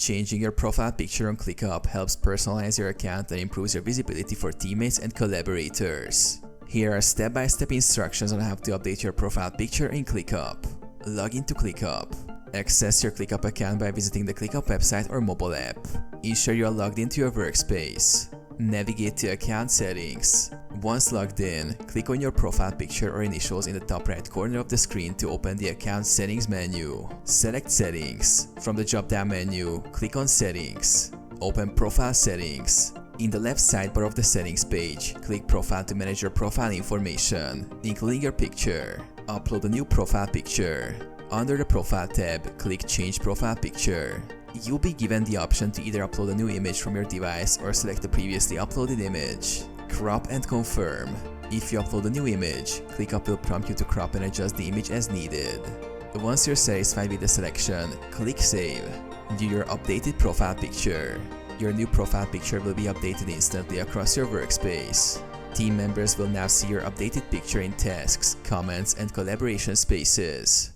Changing your profile picture on ClickUp helps personalize your account and improves your visibility for teammates and collaborators. Here are step-by-step instructions on how to update your profile picture in ClickUp. Log into ClickUp. Access your ClickUp account by visiting the ClickUp website or mobile app. Ensure you are logged into your workspace. Navigate to Account Settings. Once logged in, click on your profile picture or initials in the top right corner of the screen to open the Account Settings menu. Select Settings. From the drop-down menu, click on Settings. Open Profile Settings. In the left sidebar of the settings page, click Profile to manage your profile information, including your picture. Upload a new profile picture. Under the Profile tab, click Change Profile Picture. You'll be given the option to either upload a new image from your device or select the previously uploaded image. Crop and confirm. If you upload a new image, ClickUp will prompt you to crop and adjust the image as needed. Once you're satisfied with the selection, click Save. View your updated profile picture. Your new profile picture will be updated instantly across your workspace. Team members will now see your updated picture in tasks, comments, and collaboration spaces.